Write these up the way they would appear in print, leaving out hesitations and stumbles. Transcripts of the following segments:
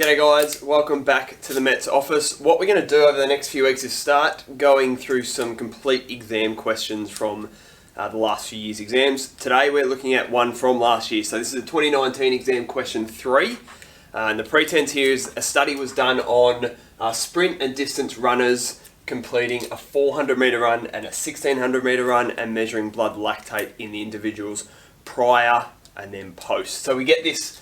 G'day guys, welcome back to the Mets office. What we're going to do over the next few weeks is start going through some complete exam questions from the last few years' exams. Today we're looking at one from last year. So this is a 2019 exam question 3. And the pretense here is a study was done on sprint and distance runners completing a 400 metre run and a 1600 metre run and measuring blood lactate in the individuals prior and then post. So we get this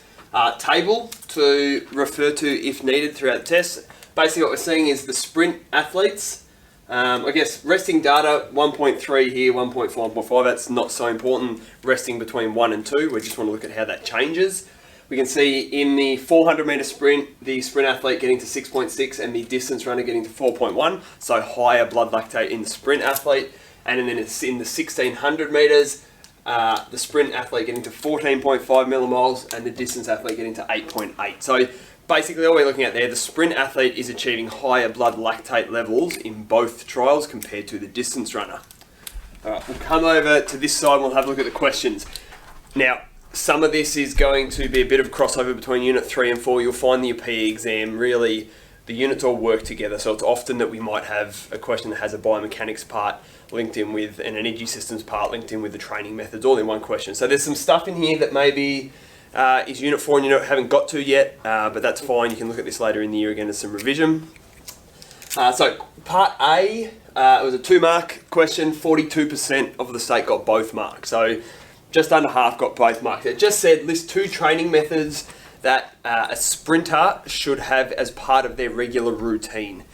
table to refer to if needed throughout the test. Basically what we're seeing is the sprint athletes. I guess resting data 1.3 here, 1.4, 1.5, that's not so important. Resting between 1 and 2, we just want to look at how that changes. We can see in the 400 metre sprint, the sprint athlete getting to 6.6 and the distance runner getting to 4.1, so higher blood lactate in the sprint athlete. And then it's in the 1600 metres, the sprint athlete getting to 14.5 millimoles and the distance athlete getting to 8.8. So basically all we're looking at there, the sprint athlete is achieving higher blood lactate levels in both trials compared to the distance runner. Alright, we'll come over to this side and we'll have a look at the questions. Now, some of this is going to be a bit of crossover between Unit 3 and 4. You'll find the PE exam, really, the units all work together. So it's often that we might have a question that has a biomechanics part linked in with an energy systems part linked in with the training methods, all in one question. So there's some stuff in here that maybe is Unit 4 and you haven't got to yet, but that's fine. You can look at this later in the year again as some revision. So part A, it was a 2-mark question. 42% of the state got both marks. So just under half got both marks. It just said list 2 training methods that a sprinter should have as part of their regular routine.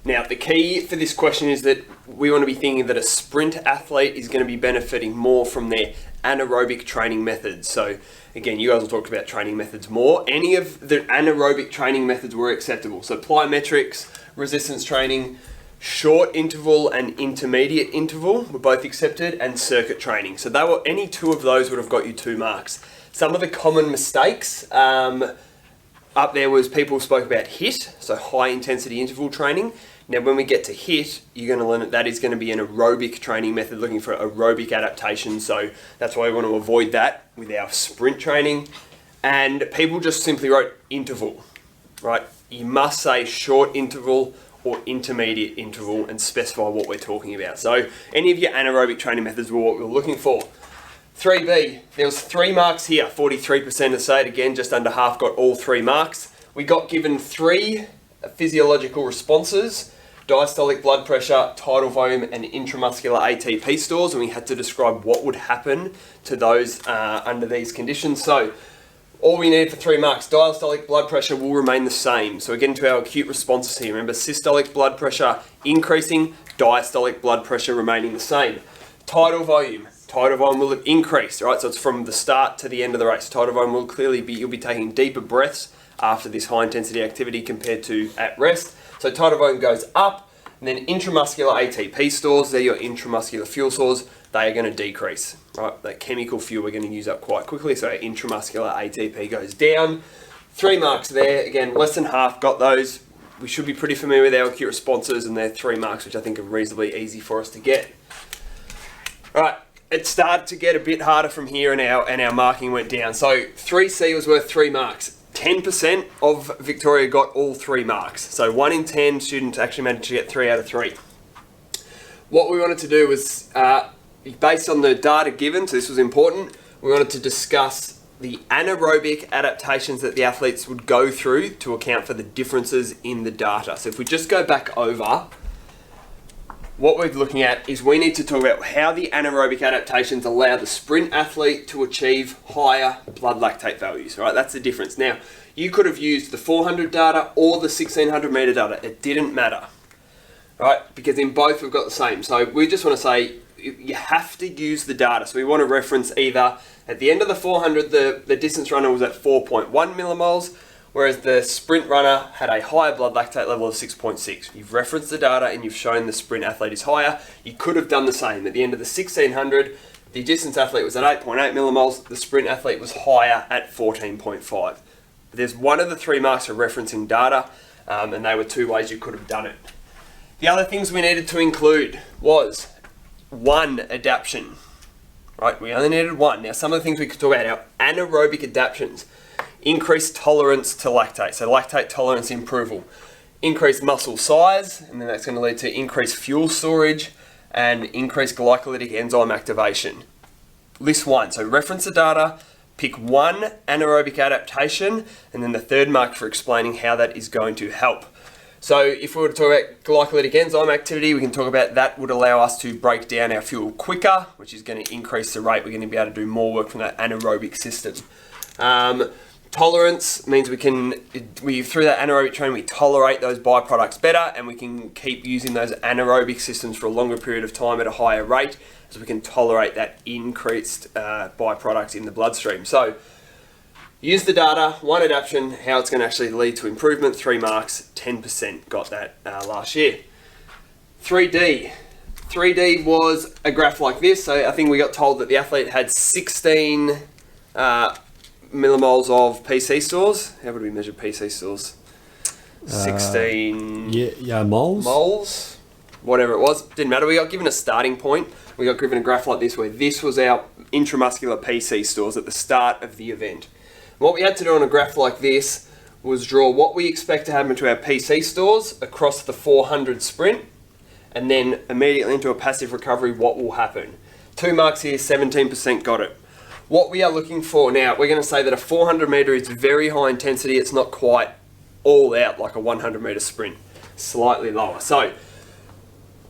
Now, the key for this question is that we want to be thinking that a sprint athlete is going to be benefiting more from their anaerobic training methods. So again, you guys will talk about training methods more. Any of the anaerobic training methods were acceptable. So plyometrics, resistance training, short interval and intermediate interval were both accepted, and circuit training. So they were, any 2 of those would have got you 2 marks. Some of the common mistakes up there was people spoke about HIIT, so high intensity interval training. Now when we get to HIIT, you're going to learn that is going to be an aerobic training method, looking for aerobic adaptation. So that's why we want to avoid that with our sprint training. And people just simply wrote interval, right? You must say short interval or intermediate interval and specify what we're talking about. So any of your anaerobic training methods were what we were looking for. 3B, there was 3 marks here, 43% of the state, again just under half got all 3 marks. We got given 3 physiological responses: diastolic blood pressure, tidal volume and intramuscular ATP stores, and we had to describe what would happen to those under these conditions. So all we need for 3 marks, diastolic blood pressure will remain the same. So again, to our acute responses here, remember systolic blood pressure increasing, diastolic blood pressure remaining the same. Tidal volume will increase, right? So it's from the start to the end of the race. Tidal volume will clearly be, you'll be taking deeper breaths after this high intensity activity compared to at rest. So tidal volume goes up, and then intramuscular ATP stores, they're your intramuscular fuel stores, they are going to decrease, right? That chemical fuel we're going to use up quite quickly, so our intramuscular ATP goes down. 3 marks there, again, less than half got those. We should be pretty familiar with our acute responses, and they're 3 marks, which I think are reasonably easy for us to get. All right, it started to get a bit harder from here, and our marking went down. So 3C was worth 3 marks. 10% of Victoria got all 3 marks. So 1 in 10 students actually managed to get 3 out of 3. What we wanted to do was, based on the data given, so this was important, we wanted to discuss the anaerobic adaptations that the athletes would go through to account for the differences in the data. So if we just go back over, what we're looking at is we need to talk about how the anaerobic adaptations allow the sprint athlete to achieve higher blood lactate values, right? That's the difference. Now, you could have used the 400 data or the 1600 meter data. It didn't matter, right? Because in both we've got the same. So we just want to say you have to use the data. So we want to reference either at the end of the 400, the distance runner was at 4.1 millimoles, whereas the sprint runner had a higher blood lactate level of 6.6. You've referenced the data and you've shown the sprint athlete is higher. You could have done the same. At the end of the 1600, the distance athlete was at 8.8 millimoles, the sprint athlete was higher at 14.5. There's one of the 3 marks for referencing data, and they were 2 ways you could have done it. The other things we needed to include was 1 adaptation, right? We only needed 1. Now, some of the things we could talk about, our anaerobic adaptations. increased tolerance to lactate, so lactate tolerance approval, increased muscle size, and then that's going to lead to increased fuel storage and increased glycolytic enzyme activation. List one, so reference the data, pick one anaerobic adaptation, and then the third mark for explaining how that is going to help. So if we were to talk about glycolytic enzyme activity, we can talk about that would allow us to break down our fuel quicker, which is going to increase the rate. We're going to be able to do more work from that anaerobic system. Tolerance means through that anaerobic training, we tolerate those byproducts better, and we can keep using those anaerobic systems for a longer period of time at a higher rate, so we can tolerate that increased byproduct in the bloodstream. So use the data, one adaptation, how it's going to actually lead to improvement, 3 marks, 10% got that last year. 3D. 3D was a graph like this. So I think we got told that the athlete had 16 millimoles of PC stores. How would we measure PC stores? 16 moles, whatever it was. Didn't matter. We got given a starting point. We got given a graph like this where this was our intramuscular PC stores at the start of the event. What we had to do on a graph like this was draw what we expect to happen to our PC stores across the 400 sprint, and then immediately into a passive recovery, what will happen. 2 marks here, 17% got it. What we are looking for now, we're going to say that a 400 metre is very high intensity. It's not quite all out like a 100 metre sprint, slightly lower. So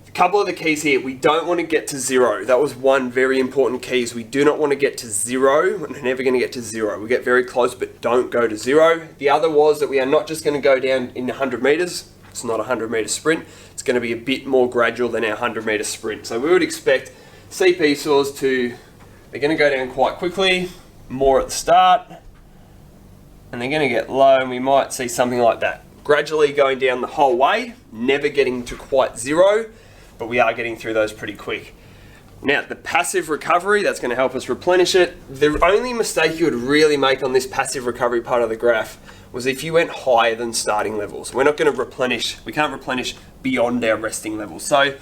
a couple of the keys here, we don't want to get to zero. That was one very important key, is we do not want to get to zero. We're never going to get to zero. We get very close, but don't go to zero. The other was that we are not just going to go down in 100 metres. It's not a 100 metre sprint. It's going to be a bit more gradual than our 100 metre sprint. So we would expect CP stores they're going to go down quite quickly, more at the start, and they're going to get low, and we might see something like that. Gradually going down the whole way, never getting to quite zero, but we are getting through those pretty quick. Now, the passive recovery, that's going to help us replenish it. The only mistake you would really make on this passive recovery part of the graph was if you went higher than starting levels. We're not going to replenish, we can't replenish beyond our resting levels. So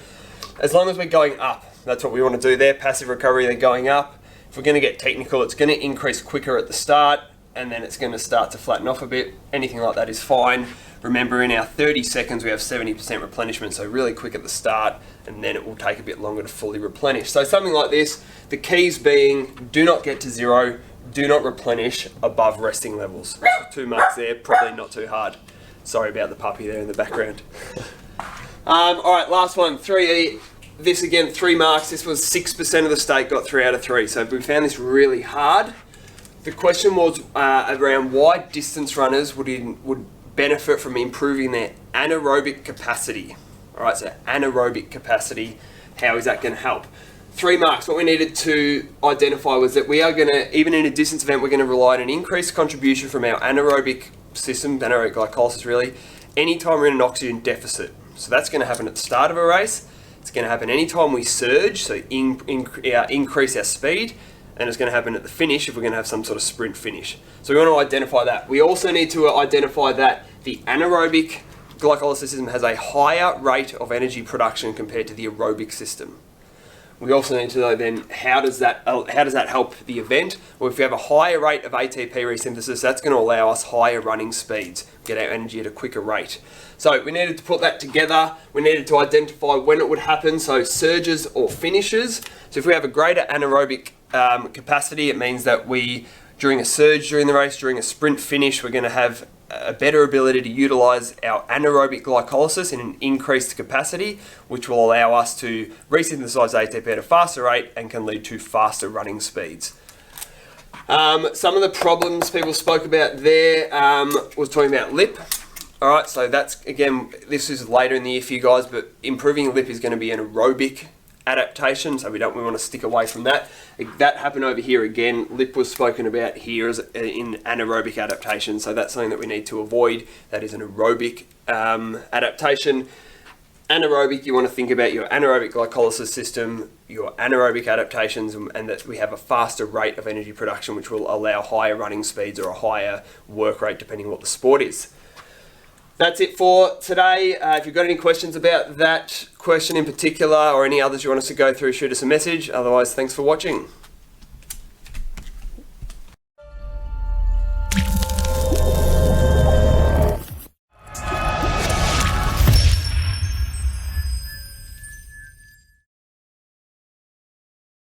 as long as we're going up, that's what we want to do there. Passive recovery, they're going up. If we're going to get technical, it's going to increase quicker at the start, and then it's going to start to flatten off a bit. Anything like that is fine. Remember, in our 30 seconds, we have 70% replenishment, so really quick at the start, and then it will take a bit longer to fully replenish. So something like this, the keys being, do not get to zero, do not replenish above resting levels. 2 marks there, probably not too hard. Sorry about the puppy there in the background. All right, last one, 3E. This again, 3 marks. This was 6% of the state got 3 out of 3. So we found this really hard. The question was around why distance runners would benefit from improving their anaerobic capacity. All right, so anaerobic capacity, how is that going to help? 3 marks. What we needed to identify was that we are going to, even in a distance event, we're going to rely on an increased contribution from our anaerobic system, anaerobic glycolysis really, anytime we're in an oxygen deficit. So that's going to happen at the start of a race. It's going to happen anytime we surge, so increase our speed, and it's going to happen at the finish if we're going to have some sort of sprint finish. So we want to identify that. We also need to identify that the anaerobic glycolysis system has a higher rate of energy production compared to the aerobic system. We also need to know then how does that help the event? Well, if we have a higher rate of ATP resynthesis, that's going to allow us higher running speeds, get our energy at a quicker rate. So we needed to put that together. We needed to identify when it would happen, so surges or finishes. So if we have a greater anaerobic capacity, it means that during a surge during the race, during a sprint finish, we're going to have a better ability to utilize our anaerobic glycolysis in an increased capacity, which will allow us to resynthesize ATP at a faster rate and can lead to faster running speeds. Some of the problems people spoke about there was talking about lip. All right, so that's, again, this is later in the year for you guys, but improving lip is going to be an aerobic adaptation, so we want to stick away from that. That happened over here again. Lip was spoken about here as in anaerobic adaptation, so that's something that we need to avoid. That is an aerobic adaptation. Anaerobic, you want to think about your anaerobic glycolysis system, your anaerobic adaptations, and that we have a faster rate of energy production, which will allow higher running speeds or a higher work rate, depending on what the sport is. That's it for today. If you've got any questions about that question in particular or any others you want us to go through, shoot us a message. Otherwise, thanks for watching.